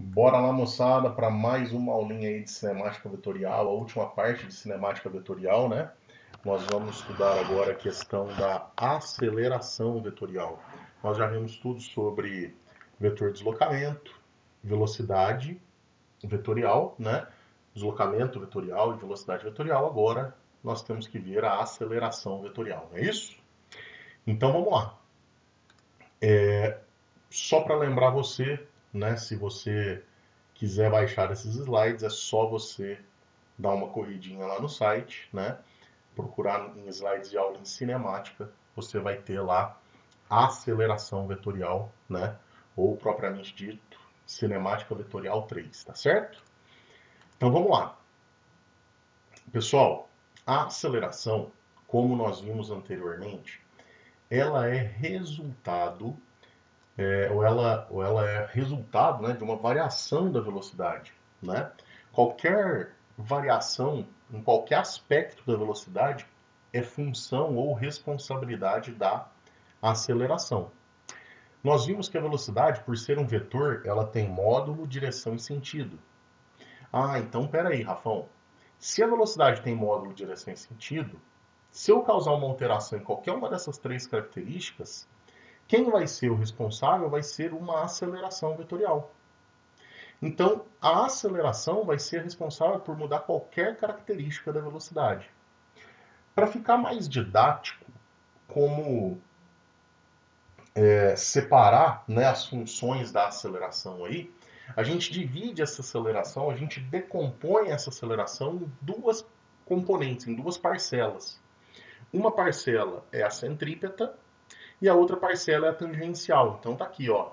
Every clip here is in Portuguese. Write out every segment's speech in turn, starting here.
Bora lá, moçada, para mais uma aulinha aí de cinemática vetorial, a última parte de cinemática vetorial, né? Nós vamos estudar agora a questão da aceleração vetorial. Nós já vimos tudo sobre vetor de deslocamento, velocidade vetorial, né? Deslocamento vetorial e velocidade vetorial. Agora nós temos que ver a aceleração vetorial, não é isso? Então vamos lá. Só para lembrar você, né? Se você quiser baixar esses slides, é só você dar uma corridinha lá no site, né? Procurar em slides de aula em cinemática, você vai ter lá a aceleração vetorial, né? Ou propriamente dito, cinemática vetorial 3, tá certo? Então vamos lá. Pessoal, a aceleração, como nós vimos anteriormente, ela é resultado, ou ela é resultado, né, de uma variação da velocidade, né? Qualquer variação em qualquer aspecto da velocidade é função ou responsabilidade da aceleração. Nós vimos que a velocidade, por ser um vetor, ela tem módulo, direção e sentido. Ah, então peraí, Rafão. Se a velocidade tem módulo, direção e sentido, se eu causar uma alteração em qualquer uma dessas três características, quem vai ser o responsável vai ser uma aceleração vetorial. Então, a aceleração vai ser responsável por mudar qualquer característica da velocidade. Para ficar mais didático, como separar, né, as funções da aceleração aí, a gente divide essa aceleração, a gente decompõe essa aceleração em duas componentes, em duas parcelas. Uma parcela é a centrípeta e a outra parcela é a tangencial. Então tá aqui, ó.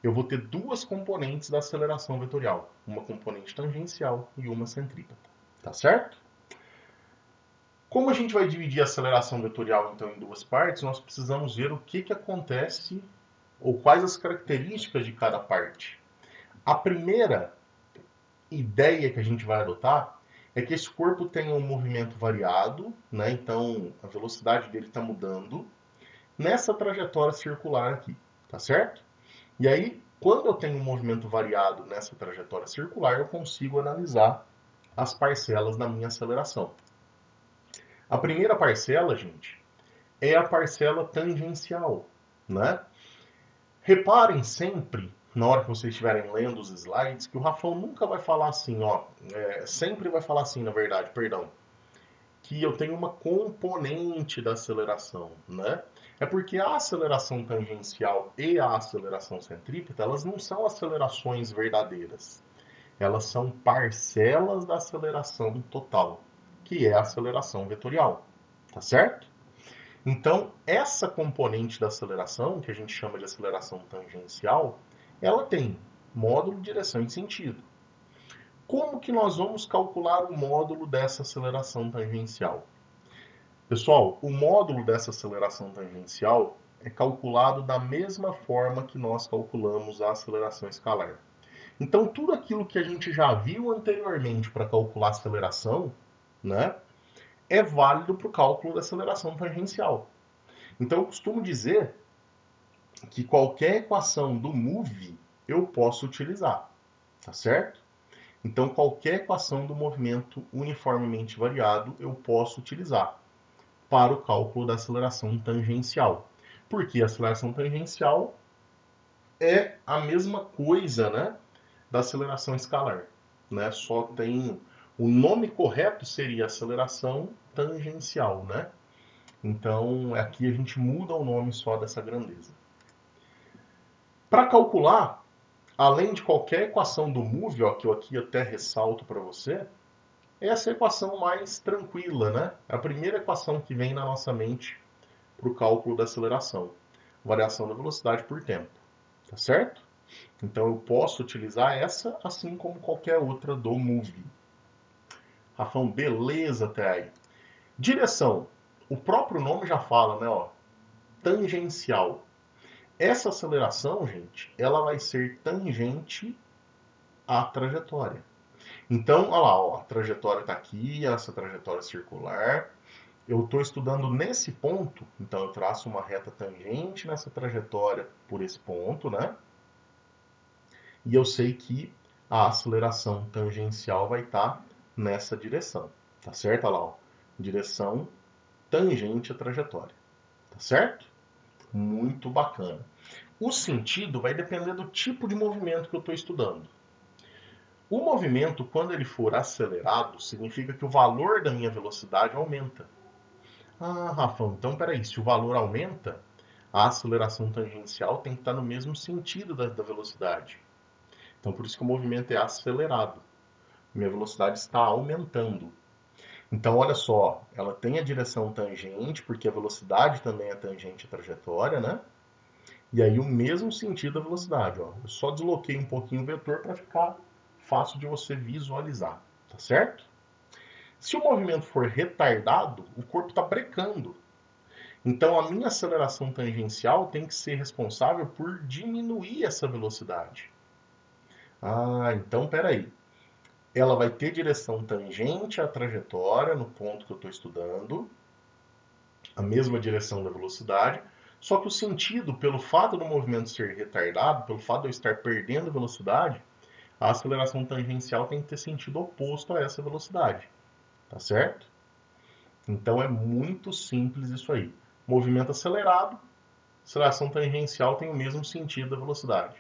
Eu vou ter duas componentes da aceleração vetorial, uma componente tangencial e uma centrípeta. Tá certo? Como a gente vai dividir a aceleração vetorial então em duas partes, nós precisamos ver o que acontece ou quais as características de cada parte. A primeira ideia que a gente vai adotar é que esse corpo tem um movimento variado, né? Então a velocidade dele está mudando nessa trajetória circular aqui, tá certo? E aí, quando eu tenho um movimento variado nessa trajetória circular, eu consigo analisar as parcelas da minha aceleração. A primeira parcela, gente, é a parcela tangencial, né? Reparem sempre, na hora que vocês estiverem lendo os slides, que o Rafão nunca vai falar assim, ó, sempre vai falar assim, na verdade, perdão, que eu tenho uma componente da aceleração, né? É porque a aceleração tangencial e a aceleração centrípeta, elas não são acelerações verdadeiras. Elas são parcelas da aceleração total, que é a aceleração vetorial, tá certo? Então, essa componente da aceleração, que a gente chama de aceleração tangencial, ela tem módulo, direção e sentido. Como que nós vamos calcular o módulo dessa aceleração tangencial? Pessoal, o módulo dessa aceleração tangencial é calculado da mesma forma que nós calculamos a aceleração escalar. Então, tudo aquilo que a gente já viu anteriormente para calcular a aceleração, né, é válido para o cálculo da aceleração tangencial. Então, eu costumo dizer que qualquer equação do move eu posso utilizar, tá certo? Então, qualquer equação do movimento uniformemente variado eu posso utilizar para o cálculo da aceleração tangencial. Porque a aceleração tangencial é a mesma coisa, né, da aceleração escalar, né? Só tem o nome correto seria aceleração tangencial, né? Então, aqui a gente muda o nome só dessa grandeza. Para calcular, além de qualquer equação do move, ó, que eu aqui até ressalto para você, essa é a equação mais tranquila, né? É a primeira equação que vem na nossa mente para o cálculo da aceleração. Variação da velocidade por tempo. Tá certo? Então eu posso utilizar essa assim como qualquer outra do move. Rafão, beleza até aí. Direção. O próprio nome já fala, né? Ó, tangencial. Essa aceleração, gente, ela vai ser tangente à trajetória. Então, olha lá, ó, a trajetória está aqui, essa trajetória circular. Eu estou estudando nesse ponto, então eu traço uma reta tangente nessa trajetória por esse ponto, né? e eu sei que a aceleração tangencial vai estar nessa direção, tá certo? Olha lá, ó. Direção tangente à trajetória, tá certo? Muito bacana. O sentido vai depender do tipo de movimento que eu estou estudando. O movimento, quando ele for acelerado, significa que o valor da minha velocidade aumenta. Ah, Rafão, então peraí, se o valor aumenta, a aceleração tangencial tem que estar no mesmo sentido da velocidade. Então por isso que o movimento é acelerado. Minha velocidade está aumentando. Então olha só, ela tem a direção tangente, porque a velocidade também é tangente à trajetória, né? E aí o mesmo sentido da velocidade, ó. Eu só desloquei um pouquinho o vetor para ficar fácil de você visualizar, tá certo? Se o movimento for retardado, o corpo está brecando. Então a minha aceleração tangencial tem que ser responsável por diminuir essa velocidade. Ah, então peraí. Ela vai ter direção tangente à trajetória no ponto que eu estou estudando, a mesma direção da velocidade, só que o sentido, pelo fato do movimento ser retardado, pelo fato de eu estar perdendo velocidade, a aceleração tangencial tem que ter sentido oposto a essa velocidade, tá certo? Então é muito simples isso aí. Movimento acelerado, aceleração tangencial tem o mesmo sentido da velocidade.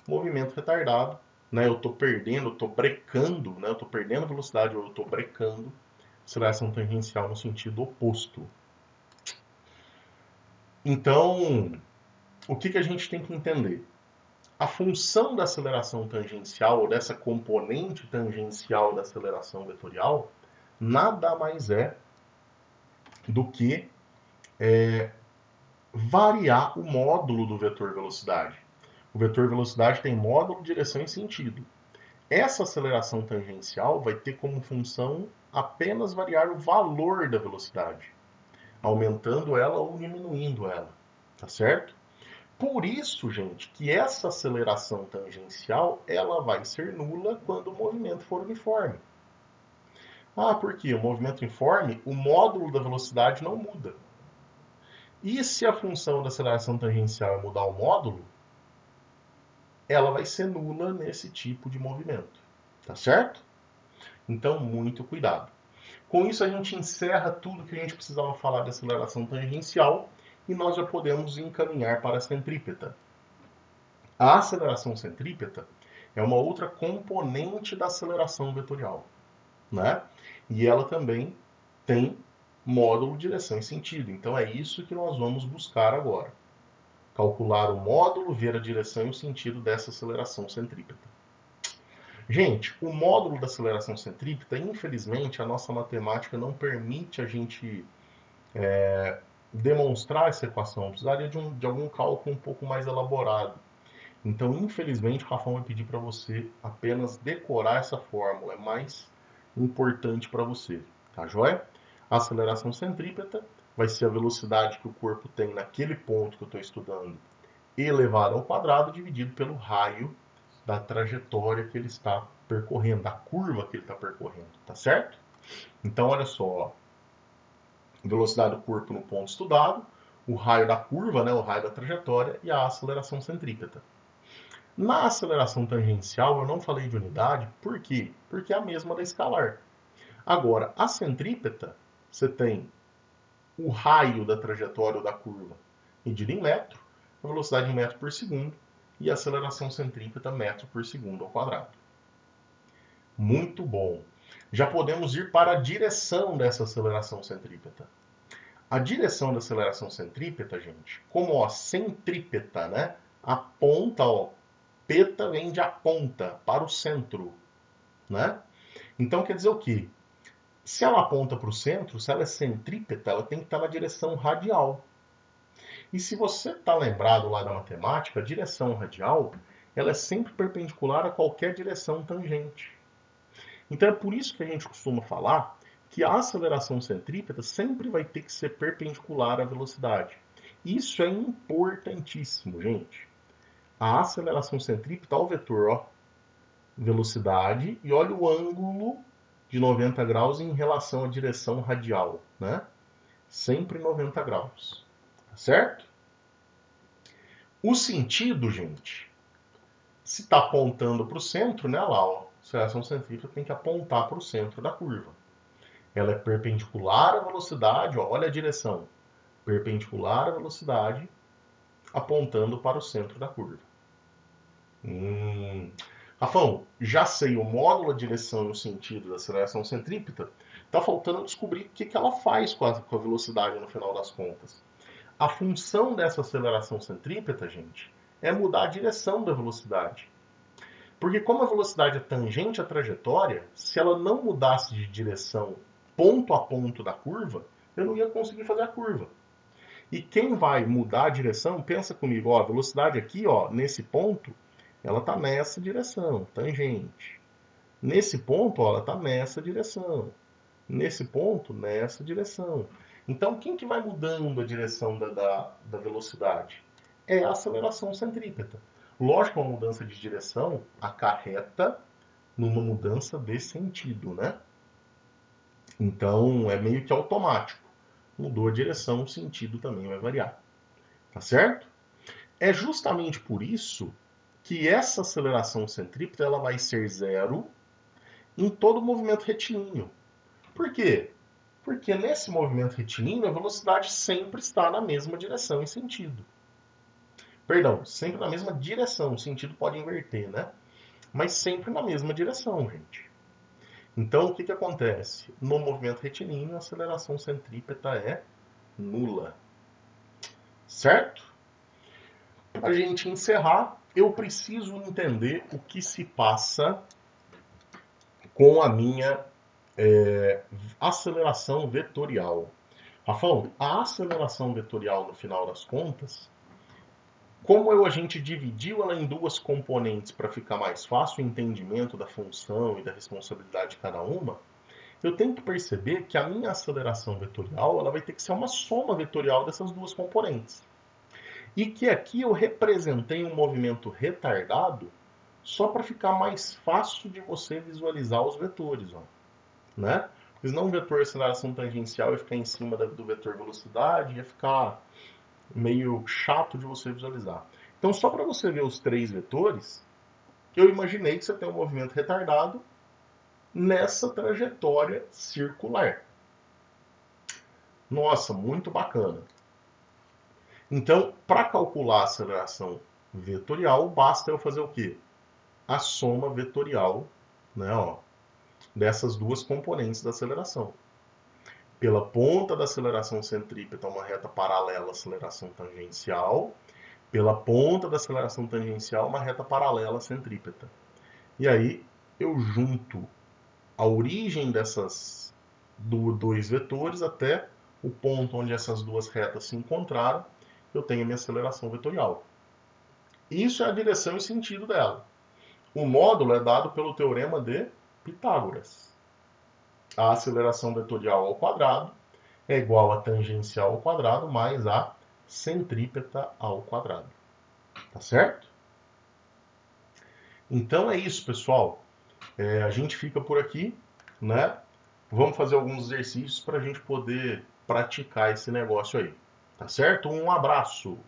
Movimento retardado, né, eu estou perdendo, eu estou brecando, né, eu estou perdendo velocidade ou eu estou brecando, aceleração tangencial no sentido oposto. Então, o que a gente tem que entender? A função da aceleração tangencial, ou dessa componente tangencial da aceleração vetorial, nada mais é do que variar o módulo do vetor velocidade. O vetor velocidade tem módulo, direção e sentido. Essa aceleração tangencial vai ter como função apenas variar o valor da velocidade, aumentando ela ou diminuindo ela, tá certo? Por isso, gente, que essa aceleração tangencial ela vai ser nula quando o movimento for uniforme. Ah, por quê? O movimento uniforme, o módulo da velocidade não muda. E se a função da aceleração tangencial é mudar o módulo, ela vai ser nula nesse tipo de movimento. Tá certo? Então, muito cuidado. Com isso, a gente encerra tudo que a gente precisava falar de aceleração tangencial e nós já podemos encaminhar para a centrípeta. A aceleração centrípeta é uma outra componente da aceleração vetorial, né? E ela também tem módulo, direção e sentido. Então é isso que nós vamos buscar agora. Calcular o módulo, ver a direção e o sentido dessa aceleração centrípeta. Gente, o módulo da aceleração centrípeta, infelizmente, a nossa matemática não permite a gente demonstrar essa equação. Precisaria de algum cálculo um pouco mais elaborado. Então, infelizmente, o Rafão vai pedir para você apenas decorar essa fórmula. É mais importante para você, tá joia? A aceleração centrípeta vai ser a velocidade que o corpo tem naquele ponto que eu estou estudando, elevado ao quadrado, dividido pelo raio da trajetória que ele está percorrendo, da curva que ele está percorrendo, tá certo? Então, olha só, ó. Velocidade do corpo no ponto estudado, o raio da curva, né, o raio da trajetória e a aceleração centrípeta. Na aceleração tangencial, eu não falei de unidade, por quê? Porque é a mesma da escalar. Agora, a centrípeta, você tem o raio da trajetória ou da curva medido em metro, a velocidade em metro por segundo e a aceleração centrípeta metro por segundo ao quadrado. Muito bom. Já podemos ir para a direção dessa aceleração centrípeta. A direção da aceleração centrípeta, gente, como a centrípeta, né? A ponta, ó, peta vem de a ponta para o centro, né? Então quer dizer o quê? Se ela aponta para o centro, se ela é centrípeta, ela tem que estar na direção radial. E se você está lembrado lá da matemática, a direção radial ela é sempre perpendicular a qualquer direção tangente. Então é por isso que a gente costuma falar que a aceleração centrípeta sempre vai ter que ser perpendicular à velocidade. Isso é importantíssimo, gente. A aceleração centrípeta, olha o vetor, ó, velocidade, e olha o ângulo de 90 graus em relação à direção radial, né? Sempre 90 graus, tá certo? O sentido, gente, Se está apontando para o centro, né, lá, ó, a aceleração centrípeta tem que apontar para o centro da curva. Ela é perpendicular à velocidade, ó, olha a direção. Perpendicular à velocidade, apontando para o centro da curva. Rafão, já sei o módulo, a direção e o sentido da aceleração centrípeta. Está faltando descobrir o que ela faz com a velocidade no final das contas. A função dessa aceleração centrípeta, gente, é mudar a direção da velocidade. Porque como a velocidade é tangente à trajetória, se ela não mudasse de direção ponto a ponto da curva, eu não ia conseguir fazer a curva. E quem vai mudar a direção, pensa comigo, ó, a velocidade aqui, ó, nesse ponto, ela está nessa direção, tangente. Nesse ponto, ó, ela está nessa direção. Nesse ponto, nessa direção. Então, quem que vai mudando a direção da velocidade? É a aceleração centrípeta. Lógico, uma mudança de direção acarreta numa mudança de sentido, né? Então, é meio que automático. Mudou a direção, o sentido também vai variar. Tá certo? É justamente por isso que essa aceleração centrípeta ela vai ser zero em todo movimento retilíneo. Por quê? Porque nesse movimento retilíneo a velocidade sempre está na mesma direção e sentido. Perdão, sempre na mesma direção, o sentido pode inverter, né? Mas sempre na mesma direção, gente. Então, o que acontece? No movimento retilíneo, a aceleração centrípeta é nula. Certo? Para a gente encerrar, eu preciso entender o que se passa com a minha aceleração vetorial. Rafão, a aceleração vetorial, no final das contas, como a gente dividiu ela em duas componentes para ficar mais fácil o entendimento da função e da responsabilidade de cada uma, eu tenho que perceber que a minha aceleração vetorial ela vai ter que ser uma soma vetorial dessas duas componentes. E que aqui eu representei um movimento retardado só para ficar mais fácil de você visualizar os vetores. Ó, né? Porque senão o vetor aceleração tangencial ia ficar em cima do vetor velocidade, ia ficar meio chato de você visualizar. Então, só para você ver os três vetores, eu imaginei que você tem um movimento retardado nessa trajetória circular. Nossa, muito bacana. Então, para calcular a aceleração vetorial, basta eu fazer o quê? A soma vetorial, né, ó, dessas duas componentes da aceleração. Pela ponta da aceleração centrípeta, uma reta paralela à aceleração tangencial. Pela ponta da aceleração tangencial, uma reta paralela à centrípeta. E aí eu junto a origem dessas dois vetores até o ponto onde essas duas retas se encontraram, eu tenho a minha aceleração vetorial. Isso é a direção e sentido dela. O módulo é dado pelo teorema de Pitágoras. A aceleração vetorial ao quadrado é igual a tangencial ao quadrado mais a centrípeta ao quadrado. Tá certo? Então é isso, pessoal. A gente fica por aqui, né? Vamos fazer alguns exercícios para a gente poder praticar esse negócio aí. Tá certo? Um abraço!